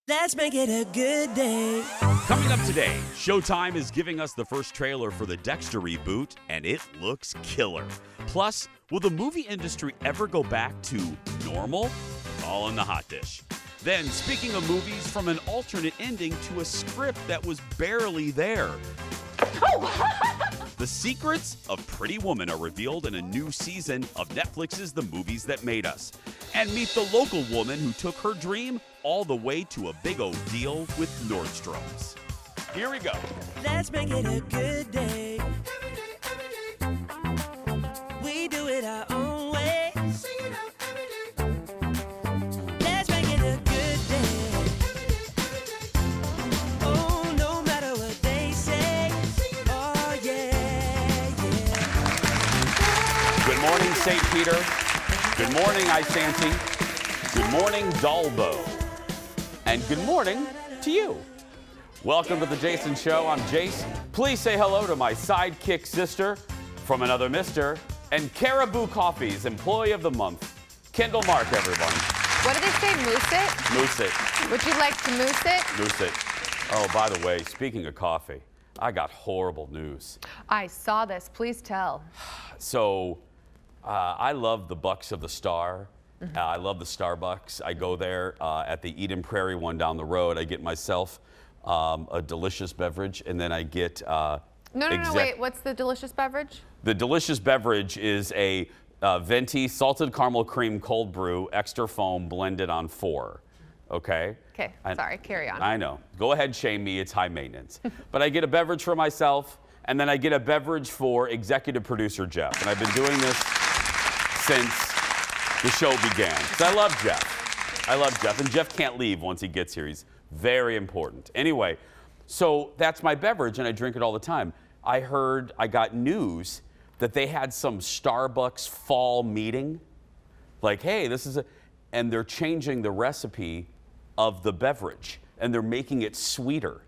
Let's make it a good day. Coming up today, Showtime is giving us the first trailer for the Dexter reboot, and it looks killer. Plus, will the movie industry ever go back to normal? All in the hot dish. Then, speaking of movies, from an alternate ending to a script that was barely there. The secrets of Pretty Woman are revealed in a new season of Netflix's The Movies That Made Us. And meet the local woman who took her dream all the way to a big old deal with Nordstrom's. Here we go. Let's make it a good day. We do it our own way. Let's make it a good day. Oh, no matter what they say. Oh, yeah, yeah. Good morning, St. Peter. Good morning, Isanti. Good morning, Dalbo. And good morning to you. Welcome to the Jason Show. I'm Jace. Please say hello to my sidekick sister from another mister and Caribou Coffee's Employee of the Month, Kendall Mark, everyone. What did they say, moose it? Moose it. Would you like to moose it? Moose it. Oh, by the way, speaking of coffee, I got horrible news. I saw this. Please tell. So, I love the Bucks of the Star. I love the Starbucks. I go there at the Eden Prairie one down the road. I get myself a delicious beverage, and then I get No, wait. What's the delicious beverage? The delicious beverage is a venti salted caramel cream cold brew, extra foam blended on 4. Okay? Okay, sorry. Carry on. I know. Go ahead, shame me. It's high maintenance. But I get a beverage for myself, and then I get a beverage for executive producer Jeff. And I've been doing this since the show began. So I love Jeff. And Jeff can't leave once he gets here. He's very important. Anyway, so that's my beverage, and I drink it all the time. I got news that they had some Starbucks fall meeting. Like, hey, and they're changing the recipe of the beverage, and they're making it sweeter.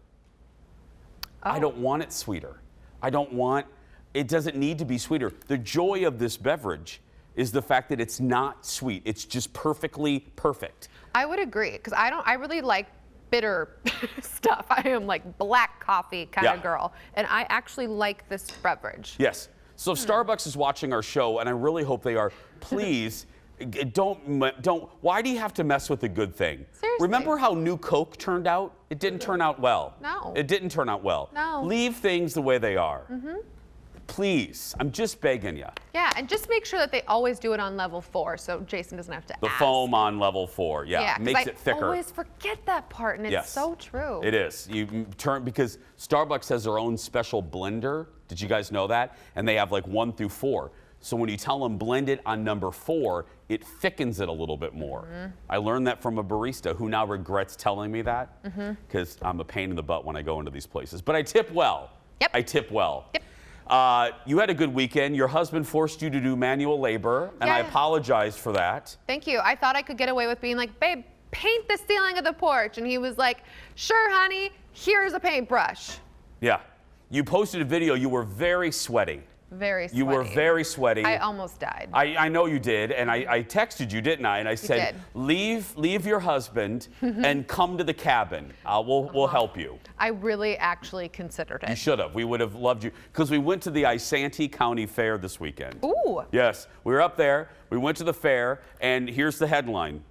Oh. I don't want it sweeter. It doesn't need to be sweeter. The joy of this beverage is the fact that it's not sweet. It's just perfectly perfect. I would agree, because I really like bitter stuff. I am like black coffee kind of girl, and I actually like this beverage. Yes. So Starbucks is watching our show, and I really hope they are. Please, don't. Why do you have to mess with a good thing? Seriously. Remember how New Coke turned out? It didn't turn out well. No. It didn't turn out well. No. Leave things the way they are. Please, I'm just begging you. Yeah, and just make sure that they always do it on level 4, so Jason doesn't have to The ask. foam on level 4, makes it thicker. I always forget that part, and it's so true. It is. Because Starbucks has their own special blender. Did you guys know that? And they have like 1 through 4. So when you tell them blend it on number 4, it thickens it a little bit more. I learned that from a barista who now regrets telling me that because I'm a pain in the butt when I go into these places. But I tip well. Yep. I tip well. Yep. You had a good weekend. Your husband forced you to do manual labor, and I apologize for that. Thank you. I thought I could get away with being like, babe, paint the ceiling of the porch. And he was like, sure, honey, here's a paintbrush. Yeah. You posted a video. You were very sweaty. Very sweaty. You were very sweaty. I almost died. I know you did, and I texted you, didn't I? And I said, leave your husband and come to the cabin. We'll help you. I really actually considered it. You should have. We would have loved you. Because we went to the Isanti County Fair this weekend. Ooh. Yes. We were up there. We went to the fair, and here's the headline.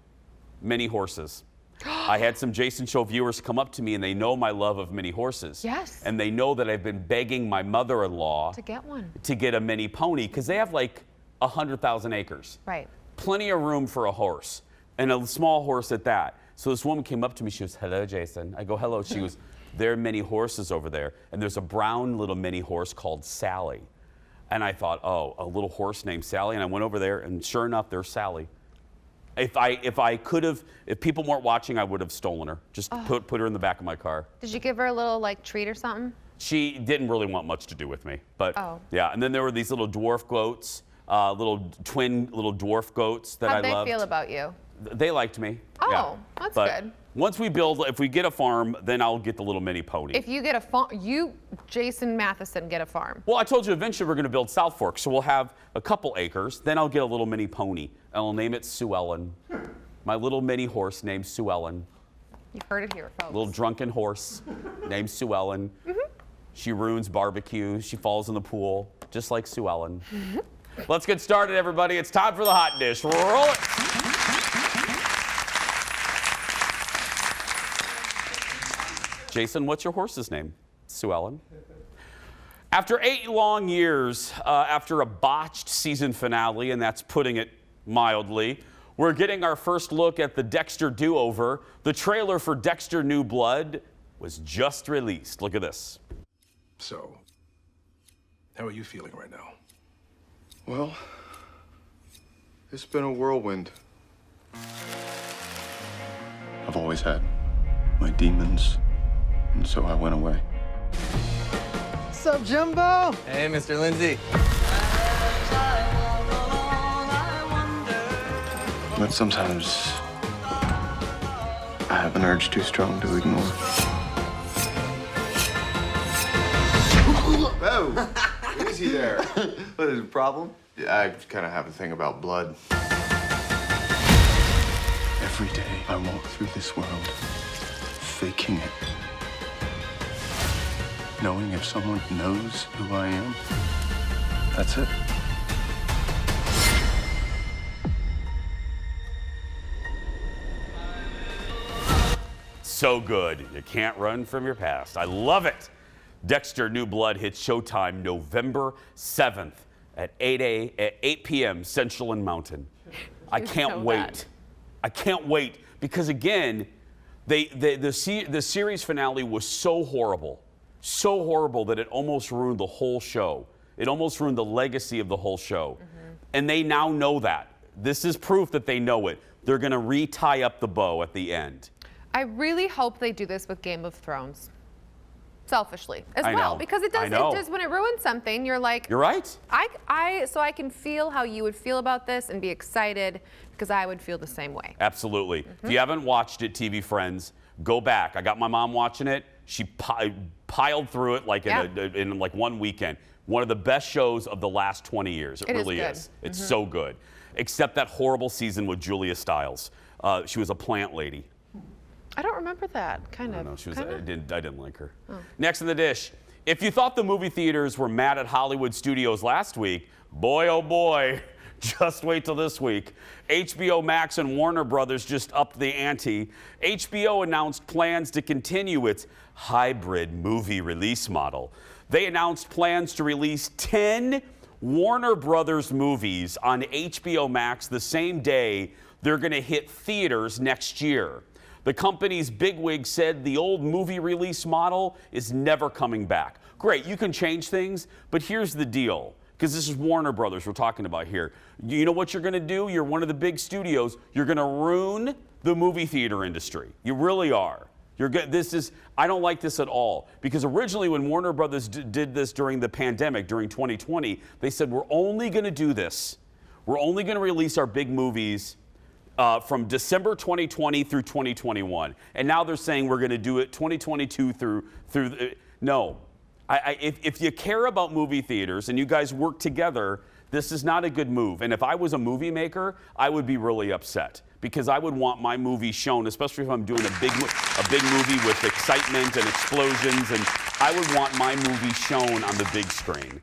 Many horses. I had some Jason Show viewers come up to me, and they know my love of mini horses. Yes. And they know that I've been begging my mother-in-law to get one. To get a mini pony, because they have like 100,000 acres. Right. Plenty of room for a horse, and a small horse at that. So this woman came up to me. She goes, hello, Jason. I go, hello. She goes, there are many horses over there, and there's a brown little mini horse called Sally. And I thought, oh, a little horse named Sally. And I went over there, and sure enough, there's Sally. If people weren't watching, I would have stolen her. Just put her in the back of my car. Did you give her a little like treat or something? She didn't really want much to do with me, but yeah. And then there were these little dwarf goats, little dwarf goats that I loved. How'd they feel about you? They liked me. Oh, yeah. that's good. Once we build, if we get a farm, then I'll get the little mini pony. If you get a farm, Jason Matheson, get a farm. Well, I told you eventually we're going to build South Fork, so we'll have a couple acres. Then I'll get a little mini pony, and I'll name it Sue Ellen. My little mini horse named Sue Ellen. You've heard it here, folks. Little drunken horse named Sue Ellen. She ruins barbecues. She falls in the pool, just like Sue Ellen. Let's get started, everybody. It's time for the hot dish. Roll it. Jason, what's your horse's name? Sue Ellen. After 8 long years, after a botched season finale, and that's putting it mildly, we're getting our first look at the Dexter do-over. The trailer for Dexter New Blood was just released. Look at this. So, how are you feeling right now? Well, it's been a whirlwind. I've always had my demons, and so I went away. What's up, Jumbo? Hey, Mr. Lindsay. But sometimes I have an urge too strong to ignore. Whoa! Easy there. What is the problem? I kind of have a thing about blood. Every day I walk through this world, faking it. Knowing if someone knows who I am, that's it. So good. You can't run from your past. I love it. Dexter New Blood hits Showtime November 7th at 8 p.m. Central and Mountain. I can't wait. bad. I can't wait because, again, the series finale was so horrible that it almost ruined the whole show. It almost ruined the legacy of the whole show. And they now know that. This is proof that they know it. They're going to re-tie up the bow at the end. I really hope they do this with Game of Thrones. Selfishly, as I well, know. because it I know. does when it ruins something, you're like, You're right. so I can feel how you would feel about this and be excited because I would feel the same way. Absolutely. If you haven't watched it, TV friends, go back. I got my mom watching it. She piled through it like in like one weekend. One of the best shows of the last 20 years. It really good. is. It's so good. Except that horrible season with Julia Stiles. She was a plant lady. I don't remember that, kind of. No, she was. Kinda? I didn't like her. Next in the dish. If you thought the movie theaters were mad at Hollywood studios last week, boy, oh boy, just wait till this week. HBO Max and Warner Brothers just upped the ante. HBO announced plans to continue its hybrid movie release model. They announced plans to release 10 Warner Brothers movies on HBO Max the same day they're going to hit theaters next year. The company's bigwig said the old movie release model is never coming back. Great, you can change things, but here's the deal, because this is Warner Brothers we're talking about here. You know what you're going to do? You're one of the big studios. You're going to ruin the movie theater industry. You really are. I don't like this at all, because originally when Warner Brothers did this during the pandemic, during 2020, they said we're only going to do this. We're only going to release our big movies from December 2020 through 2021. And now they're saying we're going to do it 2022 no. If you care about movie theaters and you guys work together, this is not a good move. And if I was a movie maker, I would be really upset, because I would want my movie shown, especially if I'm doing a big movie with excitement and explosions, and I would want my movie shown on the big screen.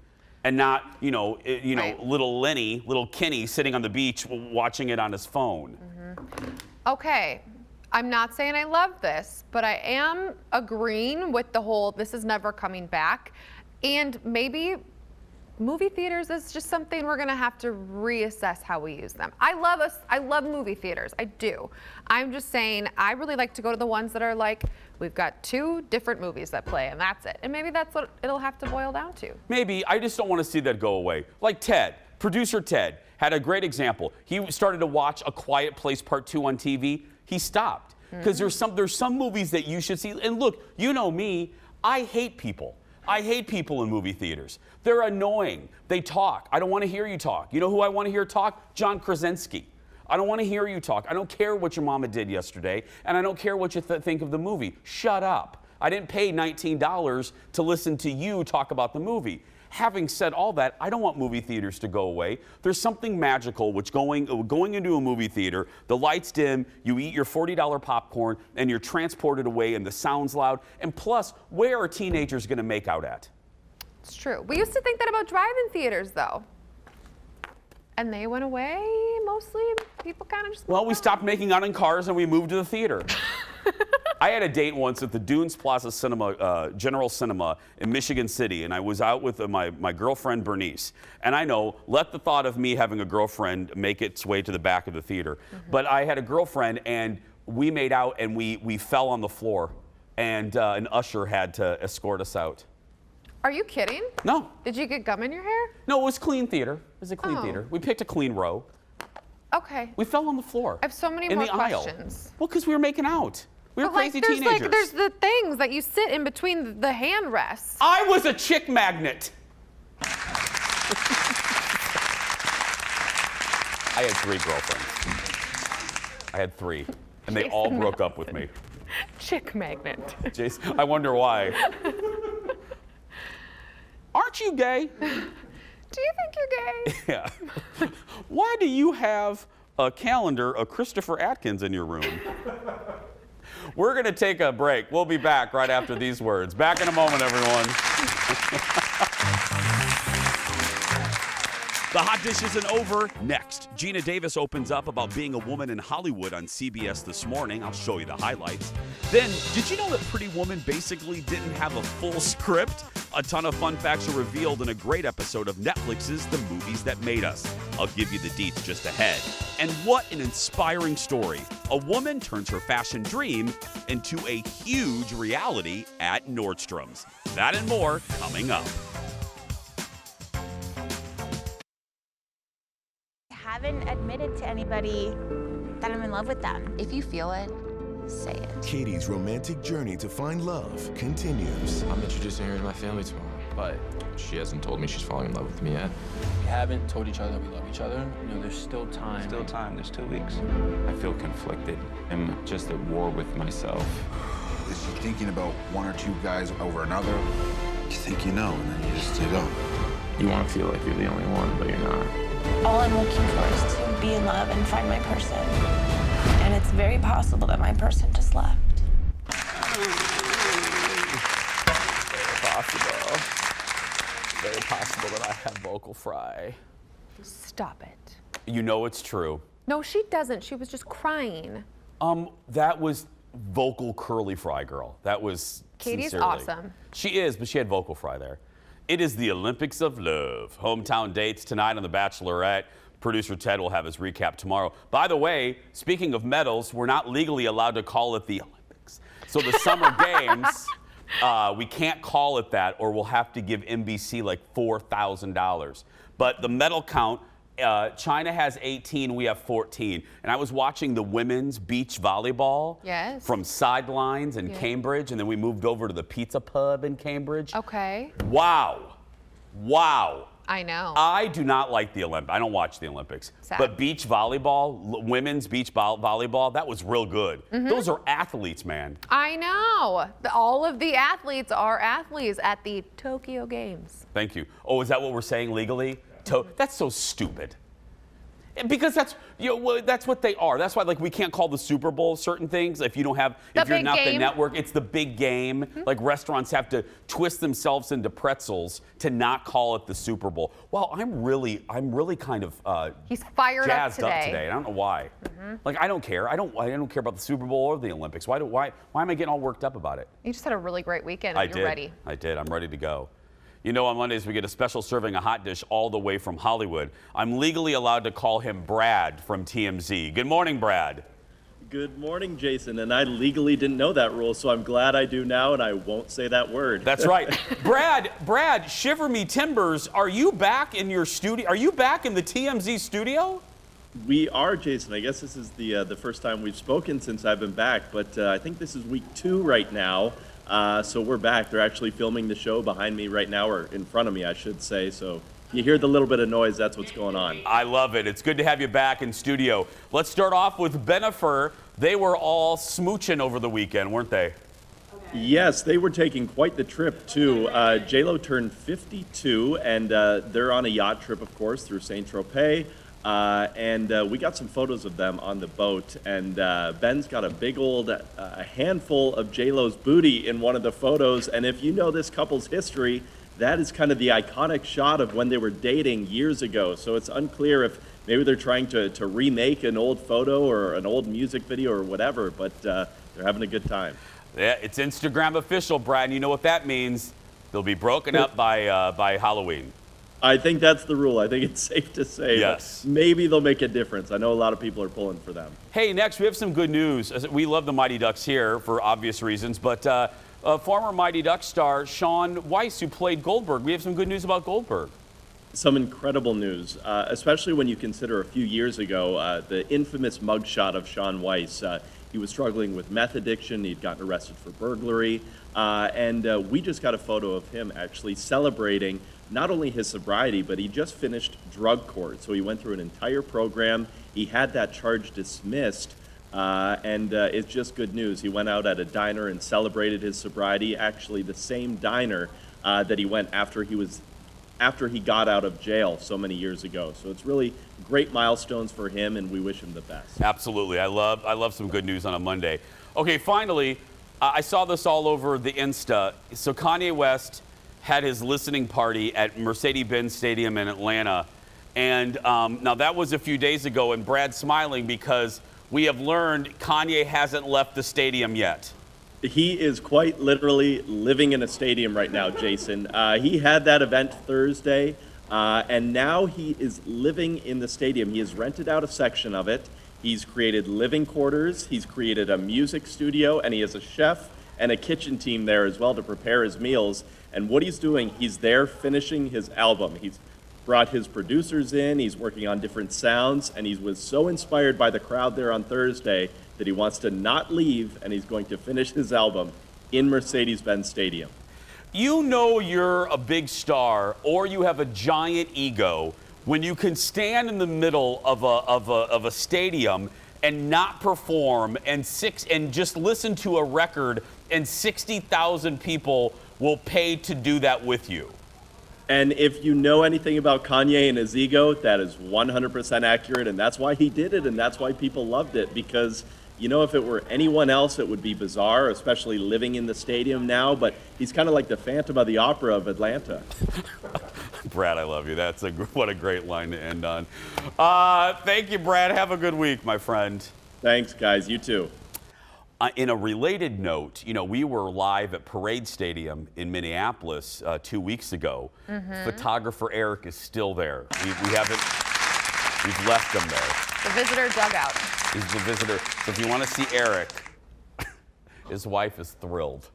And not, Right. little Kenny sitting on the beach watching it on his phone. Okay, I'm not saying I love this, but I am agreeing with the whole this is never coming back. And maybe movie theaters is just something we're gonna have to reassess how we use them. I love movie theaters, I do. I'm just saying I really like to go to the ones that are like, we've got 2 different movies that play and that's it. And maybe that's what it'll have to boil down to. Maybe, I just don't want to see that go away. Like Ted, producer Ted, had a great example. He started to watch A Quiet Place Part 2 on TV. He stopped. Because there's some movies that you should see. And look, you know me, I hate people. I hate people in movie theaters. They're annoying. They talk. I don't want to hear you talk. You know who I want to hear talk? John Krasinski. I don't want to hear you talk. I don't care what your mama did yesterday, and I don't care what you think of the movie. Shut up. I didn't pay $19 to listen to you talk about the movie. having said all that, I don't want movie theaters to go away. There's something magical which going into a movie theater, the lights dim, you eat your $40 popcorn, and you're transported away, and the sound's loud. And plus, where are teenagers going to make out at? It's true. We used to think that about drive-in theaters, though. And they went away. Mostly people kind of just. Well, we stopped making out in cars and we moved to the theater. I had a date once at the Dunes Plaza Cinema, General Cinema in Michigan City, and I was out with my girlfriend Bernice. And I know, let the thought of me having a girlfriend make its way to the back of the theater. But I had a girlfriend, and we made out, and we fell on the floor, and an usher had to escort us out. Are you kidding? No. Did you get gum in your hair? No, it was clean theater. It was a clean theater. We picked a clean row. Okay. We fell on the floor. I have so many in more the aisle. questions. Well, because we were making out. We were But, like, crazy there's teenagers. there's the things that you sit in between the hand rests. I was a chick magnet. I had 3 girlfriends. I had 3, and they all broke up with me. Chick magnet. Jason, I wonder why. Aren't you gay? Do you think you're gay? Yeah. Why do you have a calendar of Christopher Atkins in your room? We're going to take a break. We'll be back right after these words. Back in a moment, everyone. The hot dish isn't over. Next, Gina Davis opens up about being a woman in Hollywood on CBS This Morning. I'll show you the highlights. Then, did you know that Pretty Woman basically didn't have a full script? A ton of fun facts are revealed in a great episode of Netflix's The Movies That Made Us. I'll give you the deets just ahead. And what an inspiring story. A woman turns her fashion dream into a huge reality at Nordstrom's. That and more coming up. I haven't admitted to anybody that I'm in love with them. If you feel it, say it. Katie's romantic journey to find love continues. I'm introducing her to my family tomorrow, but she hasn't told me she's falling in love with me yet. We haven't told each other that we love each other. You know, there's still time. Still time, there's 2 weeks. I feel conflicted. I'm just at war with myself. Is she thinking about 1 or 2 guys over another? You think you know, and then you just don't. You want to feel like you're the only one, but you're not. All I'm looking for is to be in love and find my person. And it's very possible that my person just left. Very possible that I have vocal fry. Stop it. You know it's true. No, she doesn't. She was just crying. That was vocal curly fry girl. That was Katie's sincerely. awesome. She is, but she had vocal fry there. It is the Olympics of love. Hometown dates tonight on The Bachelorette. Producer Ted will have his recap tomorrow. By the way, speaking of medals, we're not legally allowed to call it the Olympics. So the Summer Games, we can't call it that, or we'll have to give NBC like $4,000. But the medal count, China has 18, we have 14. And I was watching the women's beach volleyball from Sidelines in Cambridge, and then we moved over to the pizza pub in Cambridge. Okay. Wow. Wow. I know. I do not like the Olympics. I don't watch the Olympics. Sad. But beach volleyball, women's beach volleyball, that was real good. Those are athletes, man. I know. All of the athletes are athletes at the Tokyo Games. Thank you. Oh, is that what we're saying legally? That's so stupid. Because that's that's what they are. That's why we can't call the Super Bowl certain things if you don't have if you're not the network. It's the big game. Like restaurants have to twist themselves into pretzels to not call it the Super Bowl. Well, I'm really kind of he's fired jazzed up today. I don't know why. Like I don't care. I don't care about the Super Bowl or the Olympics. Why am I getting all worked up about it? You just had a really great weekend and you're ready. I did. I'm ready to go. You know, on Mondays, we get a special serving of hot dish all the way from Hollywood. I'm legally allowed to call him Brad from TMZ. Good morning, Brad. Good morning, Jason. And I legally didn't know that rule, so I'm glad I do now, and I won't say that word. That's right. Brad, shiver me timbers. Are you back in your studio? Are you back in the TMZ studio? We are, Jason. I guess this is the first time we've spoken since I've been back, but I think this is week 2 right now. So we're back. They're actually filming the show behind me right now, or in front of me, I should say. So you hear the little bit of noise, that's what's going on. I love it. It's good to have you back in studio. Let's start off with Bennifer. They were all smooching over the weekend, weren't they? Yes, they were taking quite the trip, too. J-Lo turned 52, and they're on a yacht trip, of course, through Saint-Tropez. And we got some photos of them on the boat, and Ben's got a big old handful of J-Lo's booty in one of the photos. And if you know this couple's history, that is kind of the iconic shot of when they were dating years ago. So it's unclear if maybe they're trying to remake an old photo or an old music video or whatever, but they're having a good time. Yeah, it's Instagram official, Brad. And you know what that means? They'll be broken up by Halloween. I think that's the rule. I think it's safe to say. Yes. Maybe they'll make a difference. I know a lot of people are pulling for them. Hey, next we have some good news. We love the Mighty Ducks here for obvious reasons, but former Mighty Ducks star Shaun Weiss, who played Goldberg. We have some good news about Goldberg. Some incredible news, especially when you consider a few years ago the infamous mugshot of Shaun Weiss. He was struggling with meth addiction. He'd gotten arrested for burglary. And we just got a photo of him actually celebrating not only his sobriety, but he just finished drug court. So he went through an entire program. He had that charge dismissed. And it's just good news. He went out at a diner and celebrated his sobriety, actually the same diner that he went after he got out of jail so many years ago. So it's really great milestones for him, and we wish him the best. Absolutely. I love some good news on a Monday. Okay, finally, I saw this all over the Insta. So Kanye West had his listening party at Mercedes-Benz Stadium in Atlanta. And now that was a few days ago, and Brad's smiling because we have learned Kanye hasn't left the stadium yet. He is quite literally living in a stadium right now, Jason. He had that event Thursday, and now he is living in the stadium. He has rented out a section of it. He's created living quarters. He's created a music studio, and he has a chef and a kitchen team there as well to prepare his meals. And what he's doing, he's there finishing his album. He's brought his producers in. He's working on different sounds, and he was so inspired by the crowd there on Thursday that he wants to not leave, and he's going to finish his album in Mercedes-Benz Stadium. You know you're a big star or you have a giant ego when you can stand in the middle of a stadium and not perform and just listen to a record, and 60,000 people will pay to do that with you. And if you know anything about Kanye and his ego, that is 100% accurate, and that's why he did it, and that's why people loved it, because you know, if it were anyone else, it would be bizarre, especially living in the stadium now, but he's kind of like the Phantom of the Opera of Atlanta. Brad, I love you. What a great line to end on. Thank you, Brad. Have a good week, my friend. Thanks, guys. You too. In a related note, you know, we were live at Parade Stadium in Minneapolis 2 weeks ago. Photographer Eric is still there. We've left him there. The visitor dugout. He's the visitor. So if you want to see Eric, his wife is thrilled.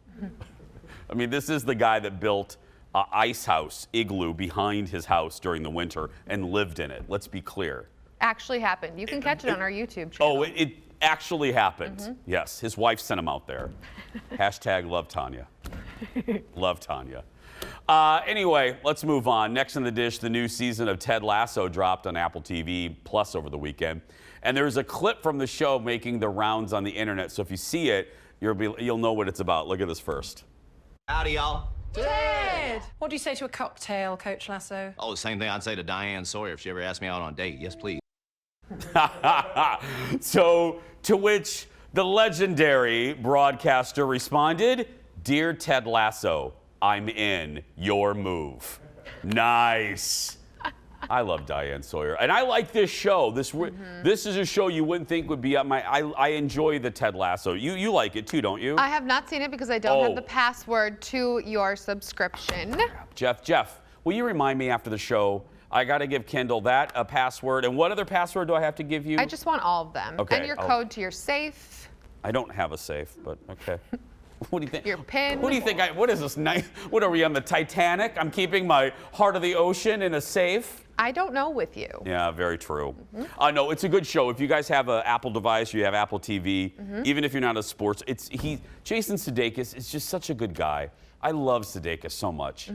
I mean, this is the guy that built an ice house, igloo, behind his house during the winter and lived in it. Let's be clear. Actually happened. You can catch it on our YouTube channel. Oh, it actually happened. Yes, his wife sent him out there. Hashtag love Tanya. Love Tanya. Anyway, let's move on. Next in the dish, the new season of Ted Lasso dropped on Apple TV Plus over the weekend. And there's a clip from the show making the rounds on the internet. So if you see it, you'll know what it's about. Look at this first. Howdy, y'all. Ted! What do you say to a cocktail, Coach Lasso? Oh, the same thing I'd say to Diane Sawyer if she ever asked me out on a date. Yes, please. So, to which the legendary broadcaster responded, "Dear Ted Lasso, I'm in. Your move." Nice. I love Diane Sawyer, and I like this show. This is a show you wouldn't think would be up my. I enjoy the Ted Lasso. You like it too, don't you? I have not seen it because I don't have the password to your subscription. Jeff, will you remind me after the show? I got to give Kendall that a password, and what other password do I have to give you? I just want all of them. Okay, and your code to your safe. I don't have a safe, but okay. What do you think? Your PIN. What do you think? What is this? What are we on the Titanic? I'm keeping my heart of the ocean in a safe. I don't know with you. Yeah, very true. No, it's a good show. If you guys have an Apple device, you have Apple TV. Even if you're not a sports, Jason Sudeikis is just such a good guy. I love Sudeikis so much.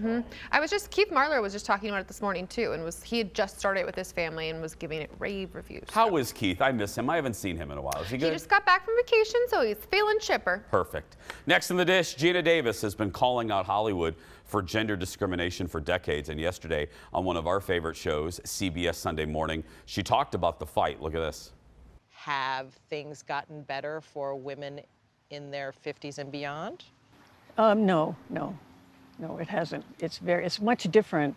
Keith Marler was just talking about it this morning too, and he had just started with his family and was giving it rave reviews. How is Keith? I miss him. I haven't seen him in a while. Is he good? He just got back from vacation, so he's feeling chipper. Perfect. Next in the dish, Gina Davis has been calling out Hollywood for gender discrimination for decades, and yesterday on one of our favorite shows, CBS Sunday Morning, she talked about the fight. Look at this. Have things gotten better for women in their 50s and beyond? No, it hasn't. It's much different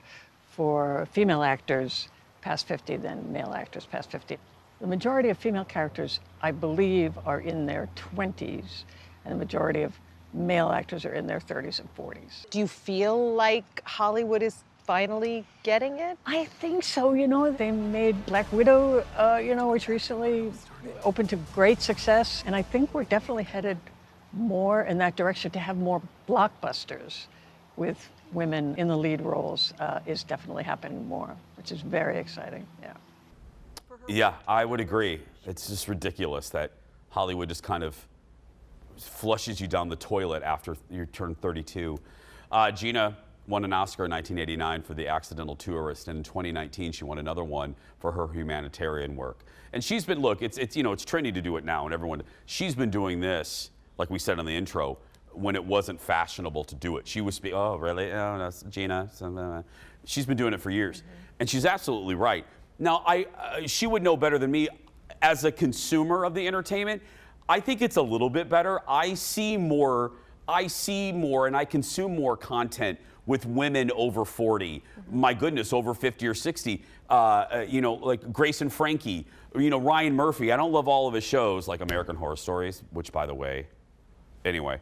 for female actors past 50 than male actors past 50. The majority of female characters, I believe, are in their 20s, and the majority of male actors are in their 30s and 40s. Do you feel like Hollywood is finally getting it? I think so. They made Black Widow, which recently opened to great success, and I think we're definitely headed more in that direction. To have more blockbusters with women in the lead roles is definitely happening more, which is very exciting. Yeah, I would agree. It's just ridiculous that Hollywood just kind of flushes you down the toilet after you turn 32. Gina won an Oscar in 1989 for The Accidental Tourist, and in 2019 she won another one for her humanitarian work. And she's been, look, it's trendy to do it now, and she's been doing this, like we said on the intro, when it wasn't fashionable to do it. She was oh really? Oh, that's Gina. She's been doing it for years, and she's absolutely right. Now, she would know better than me. As a consumer of the entertainment, I think it's a little bit better. I see more, and I consume more content with women over 40. My goodness, over 50 or 60. Like Grace and Frankie, Ryan Murphy. I don't love all of his shows, like American Horror Stories, which, by the way, anyway.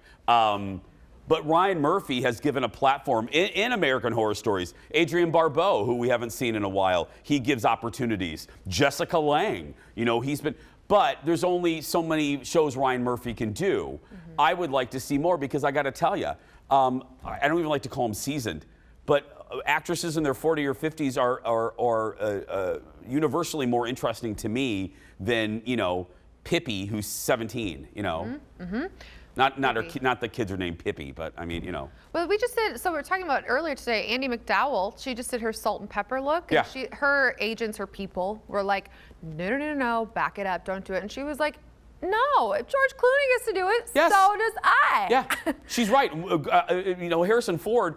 But Ryan Murphy has given a platform in American Horror Stories. Adrienne Barbeau, who we haven't seen in a while, he gives opportunities. Jessica Lange, he's been, but there's only so many shows Ryan Murphy can do. I would like to see more, because I got to tell you, I don't even like to call them seasoned, but actresses in their 40 or 50s are universally more interesting to me than, Pippi, who's 17, Not the kids are named Pippi, but I mean, Well, we just did, so we were talking about earlier today, Andie MacDowell, she just did her salt and pepper look. And her agents, her people were like, no, back it up, don't do it. And she was like, no, if George Clooney gets to do it, so does I. Yeah, she's right. Harrison Ford,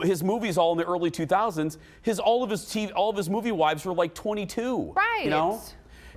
his movies all in the early 2000s, all of his movie wives were like 22. Right.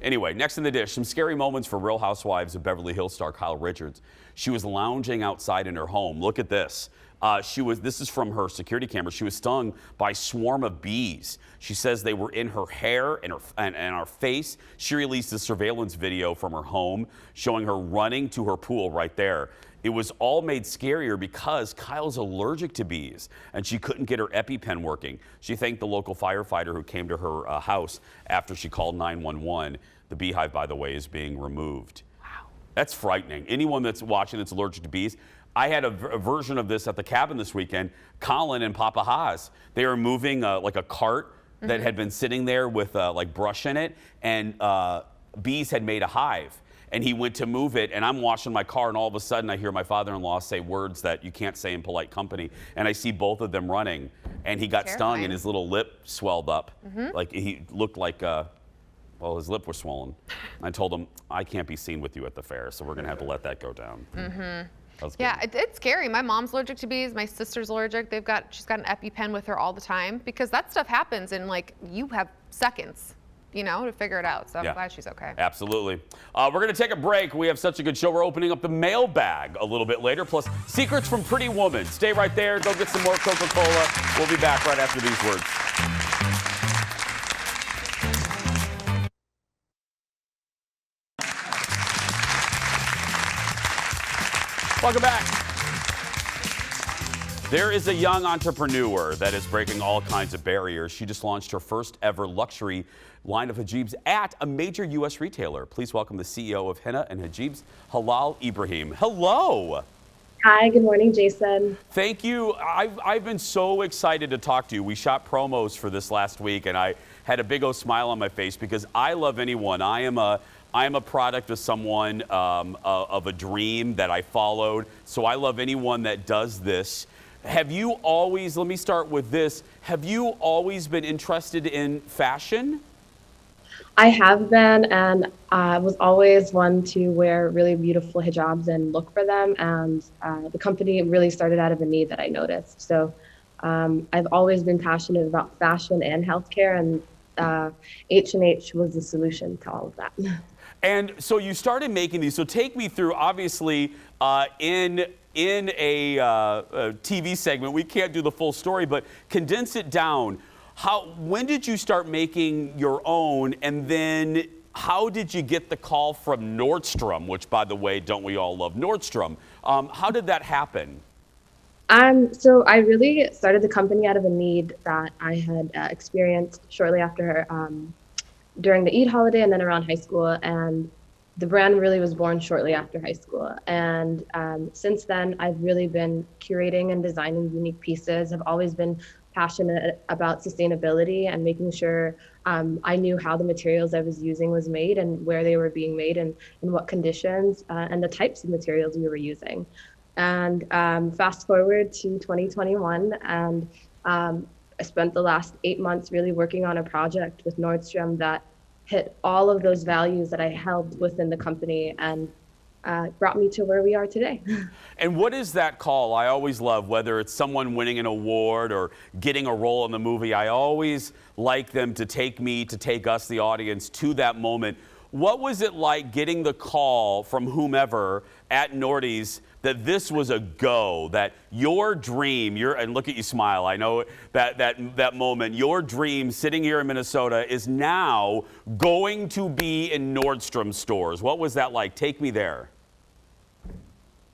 Anyway, next in the dish, some scary moments for Real Housewives of Beverly Hills star Kyle Richards. She was lounging outside in her home. Look at this. This is from her security camera. She was stung by a swarm of bees. She says they were in her hair and her face. She released a surveillance video from her home showing her running to her pool right there. It was all made scarier because Kyle's allergic to bees and she couldn't get her EpiPen working. She thanked the local firefighter who came to her house after she called 911. The beehive, by the way, is being removed. Wow. That's frightening. Anyone that's watching that's allergic to bees. I had a version of this at the cabin this weekend. Colin and Papa Haas, they were moving like a cart that had been sitting there with like brush in it, and bees had made a hive. And he went to move it, and I'm washing my car, and all of a sudden I hear my father-in-law say words that you can't say in polite company, and I see both of them running, and he got stung, and his little lip swelled up. Like he looked like, well, his lip was swollen. I told him, I can't be seen with you at the fair, so we're gonna have to let that go down. Yeah, it's scary. My mom's allergic to bees. My sister's allergic. She's got an EpiPen with her all the time, because that stuff happens in, like, you have seconds, to figure it out. So I'm glad she's okay. Absolutely. We're going to take a break. We have such a good show. We're opening up the mailbag a little bit later, plus secrets from Pretty Woman. Stay right there. Go get some more Coca-Cola. We'll be back right after these words. Welcome back. There is a young entrepreneur that is breaking all kinds of barriers. She just launched her first ever luxury line of hijabs at a major U.S. retailer. Please welcome the CEO of Henna and Hijabs, Halal Ibrahim. Hello. Hi, good morning, Jason. Thank you. I've been so excited to talk to you. We shot promos for this last week, and I had a big old smile on my face because I love anyone. I am a product of someone, of a dream that I followed. So I love anyone that does this. Have you always, let me start with this, have you always been interested in fashion? I have been, and I was always one to wear really beautiful hijabs and look for them. And the company really started out of a need that I noticed. So I've always been passionate about fashion and healthcare, and H&H was the solution to all of that. And so you started making these. So take me through, obviously, in a TV segment, we can't do the full story, but condense it down. When did you start making your own, and then how did you get the call from Nordstrom, which, by the way, don't we all love Nordstrom? How did that happen? So I really started the company out of a need that I had experienced shortly after during the Eid holiday and then around high school. And the brand really was born shortly after high school. And since then, I've really been curating and designing unique pieces. I've always been passionate about sustainability and making sure I knew how the materials I was using was made and where they were being made and in what conditions and the types of materials we were using. And fast forward to 2021, and I spent the last 8 months really working on a project with Nordstrom that hit all of those values that I held within the company and brought me to where we are today. And what is that call? I always love, whether it's someone winning an award or getting a role in the movie, I always like them to take us, the audience, to that moment. What was it like getting the call from whomever at Nordy's that this was a go, that your dream, and look at you smile, I know that moment, your dream sitting here in Minnesota is now going to be in Nordstrom stores. What was that like? Take me there.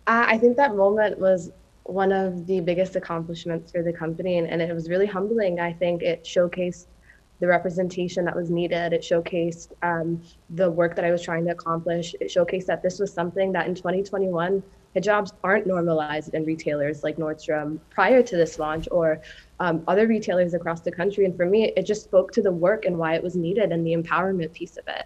I think that moment was one of the biggest accomplishments for the company, and it was really humbling. I think it showcased the representation that was needed. It showcased the work that I was trying to accomplish. It showcased that this was something that in 2021, hijabs aren't normalized in retailers like Nordstrom prior to this launch, or other retailers across the country. And for me, it just spoke to the work and why it was needed and the empowerment piece of it.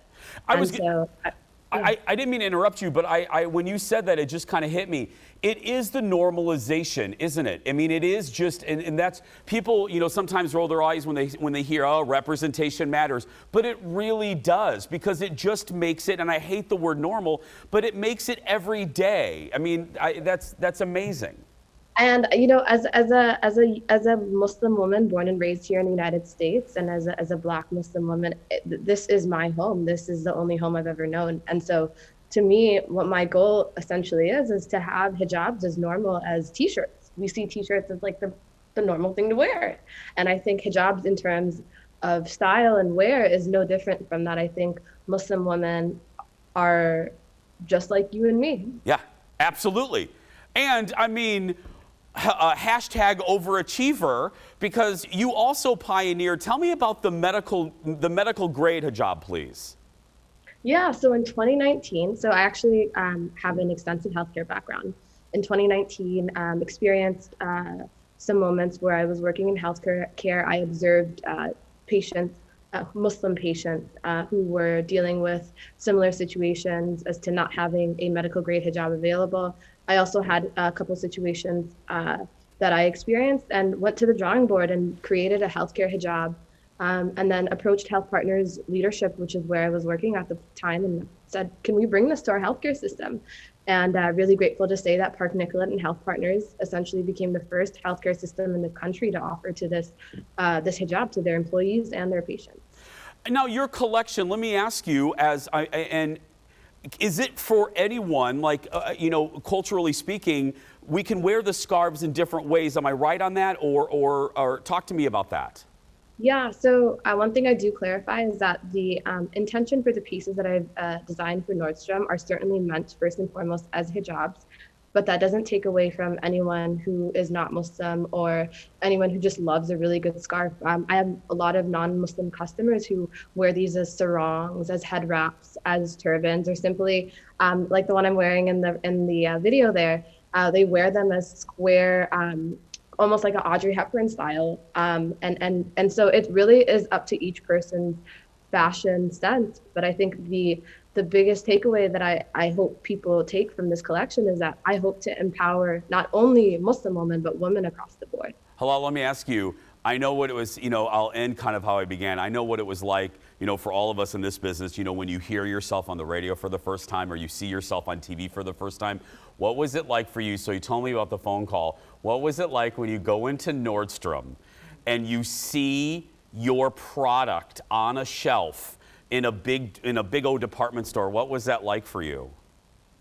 I didn't mean to interrupt you, but when you said that, it just kind of hit me. It is the normalization, isn't it? I mean, it is just, and that's, people, sometimes roll their eyes when they hear, oh, representation matters, but it really does, because it just makes it, and I hate the word normal, but it makes it every day. I mean, that's amazing. And as a Muslim woman born and raised here in the United States, and as a Black Muslim woman, this is my home. This is the only home I've ever known. And so, to me, what my goal essentially is to have hijabs as normal as t-shirts. We see t-shirts as like the normal thing to wear, and I think hijabs in terms of style and wear is no different from that. I think Muslim women are just like you and me. Yeah, absolutely. And I mean, hashtag overachiever, because you also pioneered. Tell me about the medical grade hijab, please. Yeah, so in 2019, so I actually have an extensive healthcare background. In 2019, experienced some moments where I was working in healthcare. I observed patients, Muslim patients, who were dealing with similar situations as to not having a medical grade hijab available. I also had a couple situations that I experienced and went to the drawing board and created a healthcare hijab, and then approached Health Partners leadership, which is where I was working at the time, and said, can we bring this to our healthcare system? And really grateful to say that Park Nicollet and Health Partners essentially became the first healthcare system in the country to offer to this hijab to their employees and their patients. Now, your collection, let me ask you, is it for anyone, like, culturally speaking, we can wear the scarves in different ways. Am I right on that? Or talk to me about that. Yeah, so one thing I do clarify is that the intention for the pieces that I've designed for Nordstrom are certainly meant first and foremost as hijabs, but that doesn't take away from anyone who is not Muslim or anyone who just loves a really good scarf. I have a lot of non-Muslim customers who wear these as sarongs, as head wraps, as turbans, or simply like the one I'm wearing in the video there. They wear them as square, almost like an Audrey Hepburn style. And so it really is up to each person's fashion sense. But I think the the biggest takeaway that I hope people take from this collection is that I hope to empower not only Muslim women, but women across the board. Halal, let me ask you, I know what it was, I'll end kind of how I began. I know what it was like, for all of us in this business, when you hear yourself on the radio for the first time or you see yourself on TV for the first time. What was it like for you? So you told me about the phone call. What was it like when you go into Nordstrom and you see your product on a shelf in a big old department store? What was that like for you?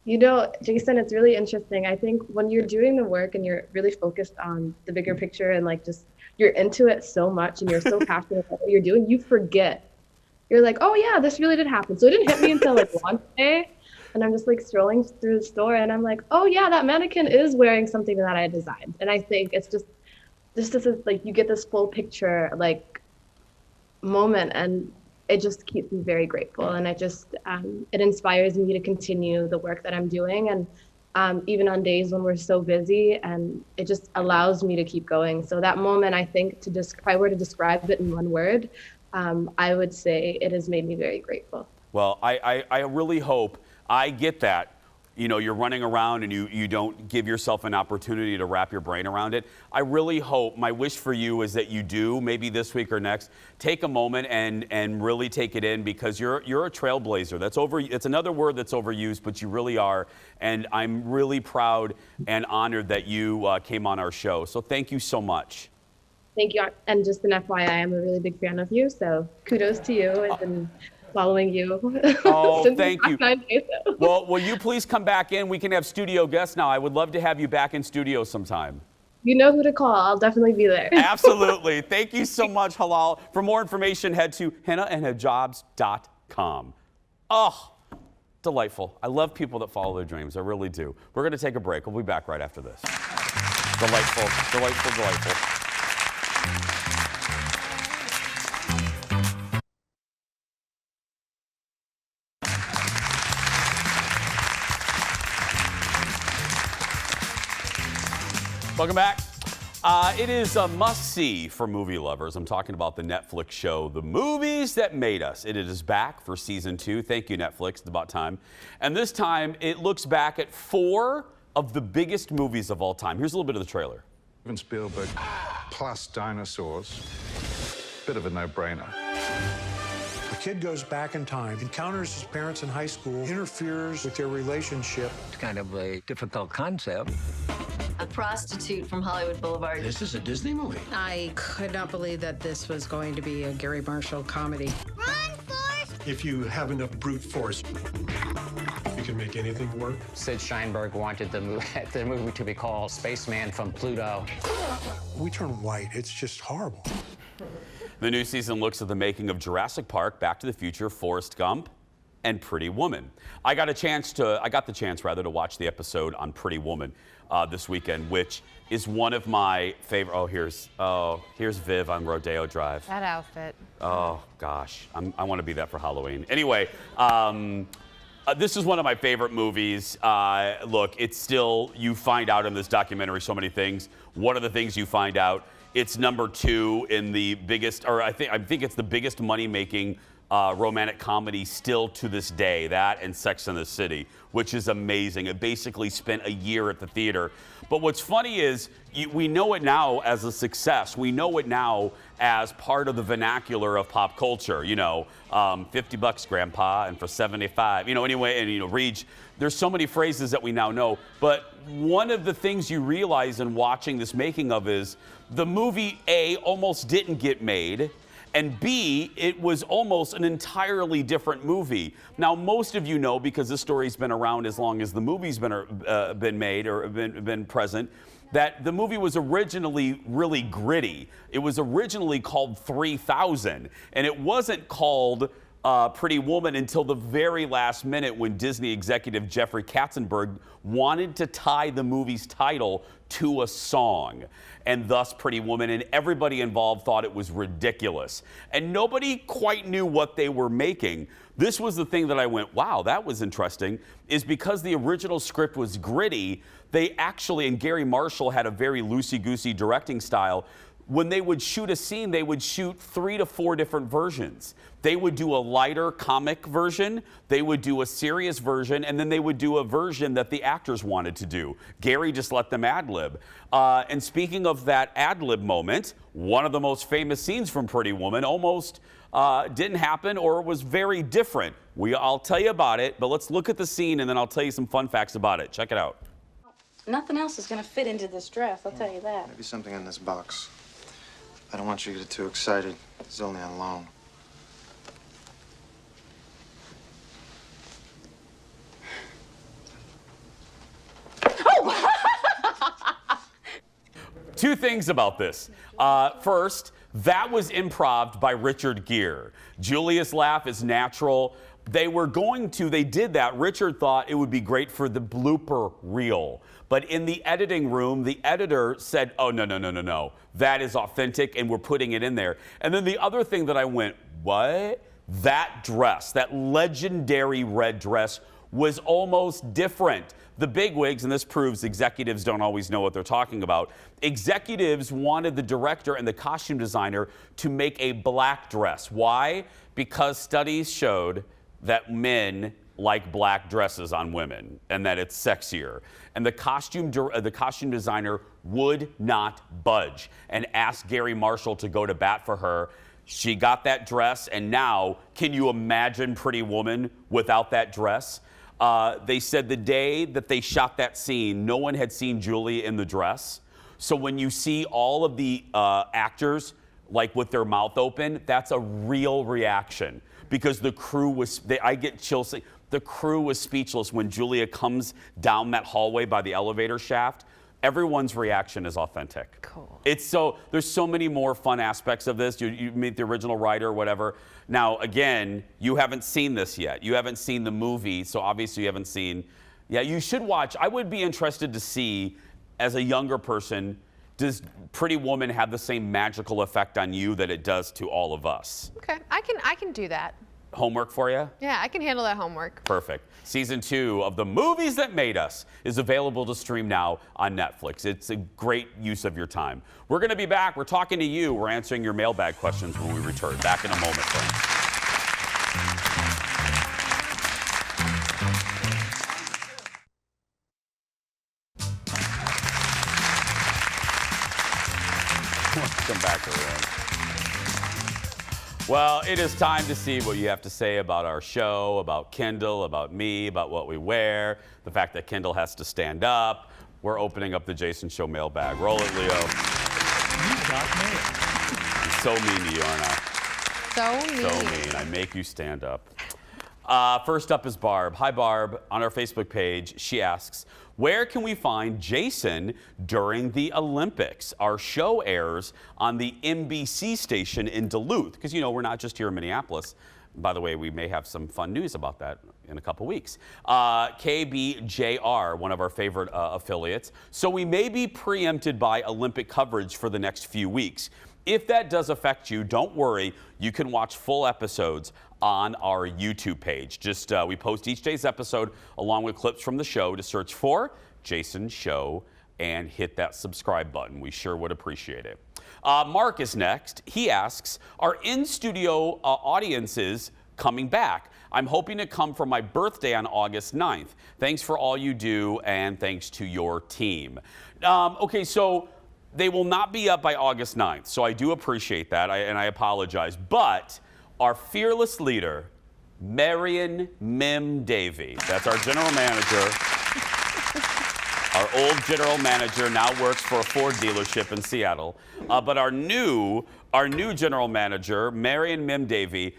Jason, it's really interesting. I think when you're doing the work and you're really focused on the bigger picture and you're into it so much and you're so passionate about what you're doing, you forget. You're like, oh yeah, this really did happen. So it didn't hit me until launch day. And I'm just strolling through the store and I'm like, oh yeah, that mannequin is wearing something that I designed. And I think it's just, this is you get this full picture moment, and it just keeps me very grateful. And it inspires me to continue the work that I'm doing. And even on days when we're so busy, and it just allows me to keep going. So that moment, I think, if I were to describe it in one word, I would say it has made me very grateful. Well, I really hope, I get that, you're running around and you don't give yourself an opportunity to wrap your brain around it. I really hope, my wish for you is that you do, maybe this week or next, take a moment and really take it in, because you're a trailblazer. It's another word that's overused, but you really are. And I'm really proud and honored that you came on our show. So thank you so much. Thank you. And just an FYI, I'm a really big fan of you. So kudos to you. I've been following you. Oh, since thank you. 9 days, so. Well, will you please come back in? We can have studio guests now. I would love to have you back in studio sometime. You know who to call. I'll definitely be there. Absolutely. Thank you so much, Halal. For more information, head to hennaandhijabs.com. Oh, delightful. I love people that follow their dreams. I really do. We're going to take a break. We'll be back right after this. Delightful, delightful, delightful. Welcome back. It is a must-see for movie lovers. I'm talking about the Netflix show, The Movies That Made Us. It is back for season 2. Thank you, Netflix. It's about time. And this time, it looks back at 4 of the biggest movies of all time. Here's a little bit of the trailer. Steven Spielberg plus dinosaurs. Bit of a no-brainer. A kid goes back in time, encounters his parents in high school, interferes with their relationship. It's kind of a difficult concept. A prostitute from Hollywood Boulevard. This is a Disney movie. I could not believe that this was going to be a Gary Marshall comedy. Run, Forrest! If you have enough brute force, you can make anything work. Sid Sheinberg wanted the movie to be called Spaceman from Pluto. We turn white. It's just horrible. The new season looks at the making of Jurassic Park, Back to the Future, Forrest Gump, and Pretty Woman. I got the chance to watch the episode on Pretty Woman this weekend, which is one of my favorite. Here's Viv on Rodeo Drive. That outfit. Oh gosh, I want to be that for Halloween. Anyway, this is one of my favorite movies. Look, it's still, you find out in this documentary so many things. One of the things you find out, it's number 2 in the biggest, or I think it's the biggest money-making romantic comedy still to this day, that and Sex and the City, which is amazing. It basically spent a year at the theater. But what's funny is we know it now as a success. We know it now as part of the vernacular of pop culture. $50 grandpa, and for 75, anyway, and Reach. There's so many phrases that we now know. But one of the things you realize in watching this making of is the movie A almost didn't get made, and B, it was almost an entirely different movie. Now, most of you know, because this story's been around as long as the movie's been made or been present, that the movie was originally really gritty. It was originally called 3000, and it wasn't called Pretty Woman until the very last minute when Disney executive Jeffrey Katzenberg wanted to tie the movie's title to a song, and thus Pretty Woman, and everybody involved thought it was ridiculous. And nobody quite knew what they were making. This was the thing that I went, wow, that was interesting, is because the original script was gritty, they actually, and Gary Marshall had a very loosey-goosey directing style, when they would shoot a scene, they would shoot 3 to 4 different versions. They would do a lighter comic version, they would do a serious version, and then they would do a version that the actors wanted to do. Gary just let them ad-lib. And speaking of that ad-lib moment, one of the most famous scenes from Pretty Woman almost didn't happen or was very different. I'll tell you about it, but let's look at the scene and then I'll tell you some fun facts about it. Check it out. Nothing else is going to fit into this dress, I'll tell you that. Maybe something in this box. I don't want you to get too excited. It's only on loan. Two things about this. First, that was improv by Richard Gere. Julia's laugh is natural. They did that. Richard thought it would be great for the blooper reel. But in the editing room, the editor said, oh, no. That is authentic and we're putting it in there. And then the other thing that I went, what? That dress, that legendary red dress was almost different. The bigwigs, and this proves executives don't always know what they're talking about, executives wanted the director and the costume designer to make a black dress. Why? Because studies showed that men like black dresses on women and that it's sexier. And the costume designer would not budge and asked Gary Marshall to go to bat for her. She got that dress, and now, can you imagine Pretty Woman without that dress? They said the day that they shot that scene, no one had seen Julia in the dress. So when you see all of the actors like with their mouth open, that's a real reaction because the crew was, I get chills. The crew was speechless when Julia comes down that hallway by the elevator shaft. Everyone's reaction is authentic. Cool. There's so many more fun aspects of this. You meet the original writer or whatever. Now, again, you haven't seen this yet. You haven't seen the movie, so obviously you haven't seen. Yeah, you should watch. I would be interested to see, as a younger person, does Pretty Woman have the same magical effect on you that it does to all of us? Okay, I can do that. Homework for you? Yeah, I can handle that homework. Perfect. Season 2 of The Movies That Made Us is available to stream now on Netflix. It's a great use of your time. We're going to be back. We're talking to you. We're answering your mailbag questions when we return. Back in a moment, friends. Come back around. Well, it is time to see what you have to say about our show, about Kendall, about me, about what we wear, the fact that Kendall has to stand up. We're opening up the Jason Show mailbag. Roll it, Leo. You got me. I'm so mean to you, aren't I? So mean. So mean. I make you stand up. First up is Barb. Hi, Barb. On our Facebook page, she asks, where can we find Jason during the Olympics? Our show airs on the NBC station in Duluth, because, you know, we're not just here in Minneapolis. By the way, we may have some fun news about that in a couple weeks. KBJR, one of our favorite affiliates. So we may be preempted by Olympic coverage for the next few weeks. If that does affect you, don't worry. You can watch full episodes on our YouTube page. Just we post each day's episode along with clips from the show to search for Jason Show and hit that subscribe button. We sure would appreciate it. Mark is next. He asks, are in-studio audiences coming back? I'm hoping to come for my birthday on August 9th. Thanks for all you do and thanks to your team. Okay, so they will not be up by August 9th, so I do appreciate that, and I apologize. But our fearless leader, Marion Mim Davey, that's our general manager. Our old general manager now works for a Ford dealership in Seattle. But our new general manager, Marion Mim Davey,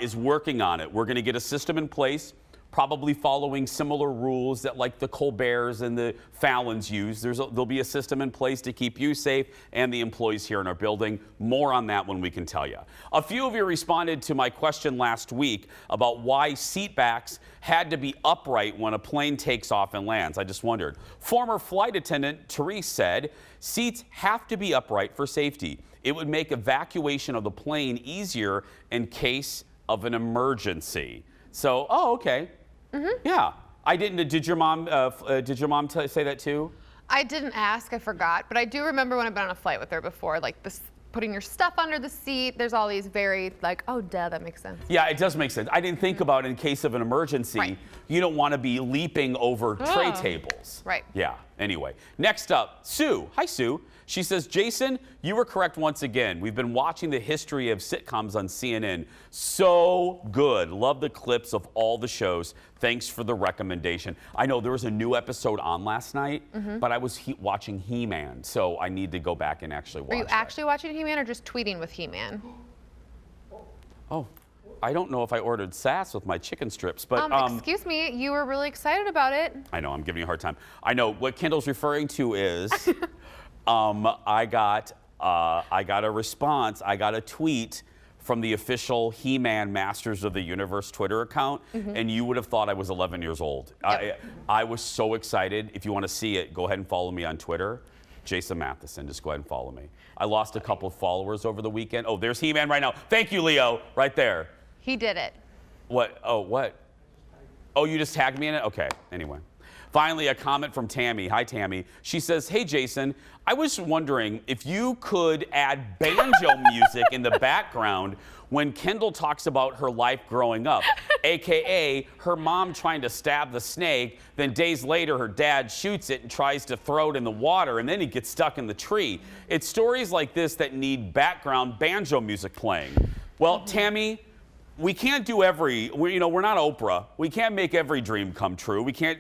is working on it. We're going to get a system in place, probably following similar rules that like the Colberts and the Fallons use. There'll be a system in place to keep you safe and the employees here in our building. More on that when we can tell you. A few of you responded to my question last week about why seat backs had to be upright when a plane takes off and lands. I just wondered. Former flight attendant Therese said, seats have to be upright for safety. It would make evacuation of the plane easier in case of an emergency. So, oh, okay. Mm-hmm. Yeah, I didn't. Did your mom say that too? I didn't ask. I forgot. But I do remember when I've been on a flight with her before, like this putting your stuff under the seat. There's all these very like, oh, duh, that makes sense. Yeah, it does make sense. I didn't think about in case of an emergency, you don't want to be leaping over tray tables. Right. Yeah, anyway. Next up, Sue. Hi, Sue. She says, Jason, you were correct once again. We've been watching the history of sitcoms on CNN. So good. Love the clips of all the shows. Thanks for the recommendation. I know there was a new episode on last night, but I was watching He-Man, so I need to go back and actually watch Are you actually watching He-Man or just tweeting with He-Man? Oh, I don't know if I ordered sass with my chicken strips, but excuse me, you were really excited about it. I know, I'm giving you a hard time. I know what Kendall's referring to is I got a response. I got a tweet from the official He-Man Masters of the Universe Twitter account, and you would have thought I was 11 years old. Yep. I was so excited. If you want to see it, go ahead and follow me on Twitter. Jason Matheson, just go ahead and follow me. I lost a couple of followers over the weekend. Oh, there's He-Man right now. Thank you, Leo, right there. He did it. What? Oh, what? Oh, you just tagged me in it? Okay, anyway. Finally, a comment from Tammy. Hi, Tammy. She says, hey, Jason, I was wondering if you could add banjo music in the background when Kendall talks about her life growing up, AKA her mom trying to stab the snake, then days later her dad shoots it and tries to throw it in the water, and then he gets stuck in the tree. It's stories like this that need background banjo music playing. Well, Tammy, we can't do we're not Oprah. We can't make every dream come true. We can't,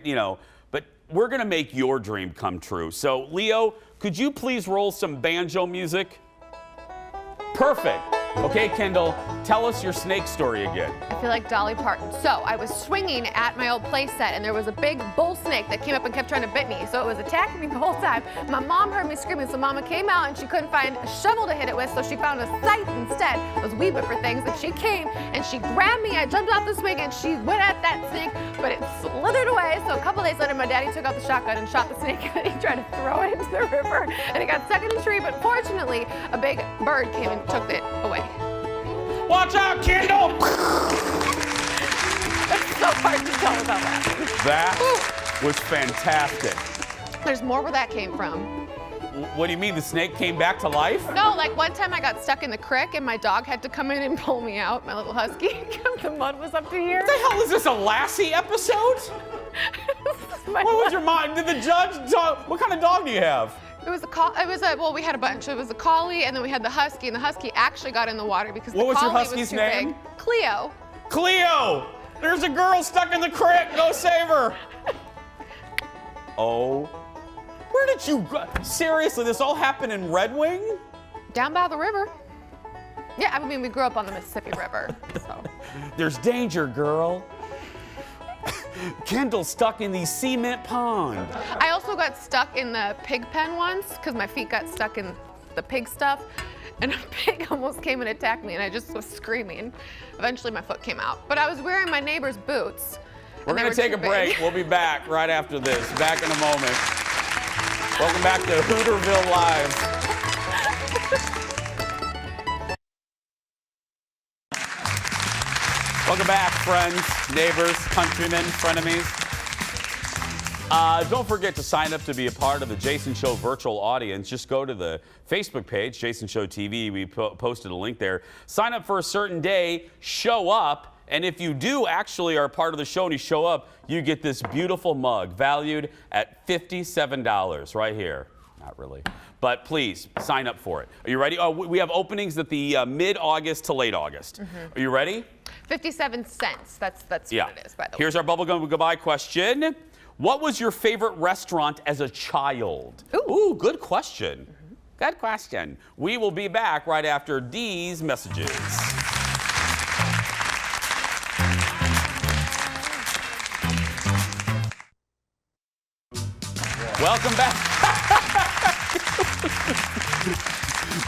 but we're gonna make your dream come true. So, Leo, could you please roll some banjo music? Perfect. Okay, Kendall, tell us your snake story again. I feel like Dolly Parton. So I was swinging at my old play set, and there was a big bull snake that came up and kept trying to bit me. So it was attacking me the whole time. My mom heard me screaming, so Mama came out, and she couldn't find a shovel to hit it with, so she found a scythe instead. Those wee bit for things. And she came, and she grabbed me. I jumped off the swing, and she went at that snake, but it slithered away. So a couple days later, my daddy took out the shotgun and shot the snake, and he tried to throw it into the river, and it got stuck in the tree. But fortunately, a big bird came and took it away. Watch out, Kendall! It's so hard to tell without laughing. That was fantastic. There's more where that came from. What do you mean, the snake came back to life? No, like one time I got stuck in the creek and my dog had to come in and pull me out, my little husky, because the mud was up to here. What the hell is this, a Lassie episode? What was your mom? Did the judge dog? What kind of dog do you have? It was well, we had a bunch. It was a collie, and then we had the husky, and the husky actually got in the water because the collie was too big. Cleo. Cleo! There's a girl stuck in the creek. Go save her. Oh. Where did you go? Seriously, this all happened in Red Wing? Down by the river. Yeah, I mean, we grew up on the Mississippi River, so. There's danger, girl. Kendall stuck in the cement pond. I also got stuck in the pig pen once because my feet got stuck in the pig stuff, and a pig almost came and attacked me, and I just was screaming. Eventually, my foot came out, but I was wearing my neighbor's boots. We're gonna take a break. We'll be back right after this. Back in a moment. Welcome back to Hooterville Live. Welcome back, friends, neighbors, countrymen, frenemies. Don't forget to sign up to be a part of the Jason Show virtual audience. Just go to the Facebook page, Jason Show TV. We posted a link there. Sign up for a certain day, show up, and if you do actually are part of the show and you show up, you get this beautiful mug valued at $57 right here. Not really. But please, sign up for it. Are you ready? Oh, we have openings at the mid-August to late August. Are you ready? 57 cents. That's what it is, by the way. Here's our bubblegum goodbye question. What was your favorite restaurant as a child? Ooh, good question. Good question. We will be back right after these messages. Welcome back.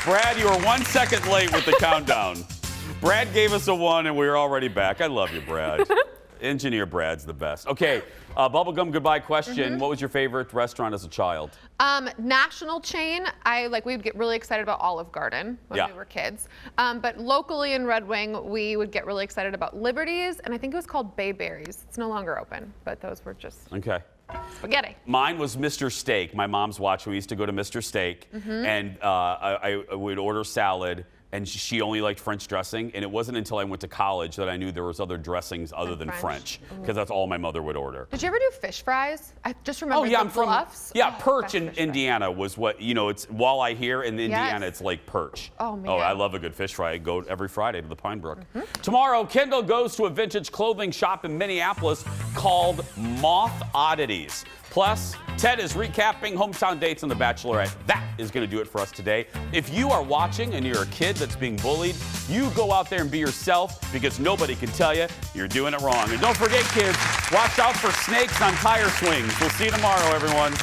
Brad, you were 1 second late with the countdown. Brad gave us a 1 and we were already back. I love you, Brad. Engineer Brad's the best. Okay, bubblegum goodbye question. What was your favorite restaurant as a child? National chain. We would get really excited about Olive Garden when we were kids. But locally in Red Wing, we would get really excited about Liberty's, and I think it was called Bayberry's. It's no longer open, but those were just. Okay. Spaghetti. Mine was Mr. Steak. My mom's watching. We used to go to Mr. Steak, and I would order salad, and she only liked French dressing. And it wasn't until I went to college that I knew there was other dressings other than French, because that's all my mother would order. Did you ever do fish fries? I just remember I'm bluffs. Perch in Indiana was what, it's walleye here. In Indiana, it's like perch. Oh, man. Oh, I love a good fish fry. I go every Friday to the Pine Brook. Tomorrow, Kendall goes to a vintage clothing shop in Minneapolis called Moth Oddities. Plus, Ted is recapping hometown dates on The Bachelorette. That is going to do it for us today. If you are watching and you're a kid that's being bullied, you go out there and be yourself, because nobody can tell you you're doing it wrong. And don't forget, kids, watch out for snakes on tire swings. We'll see you tomorrow, everyone.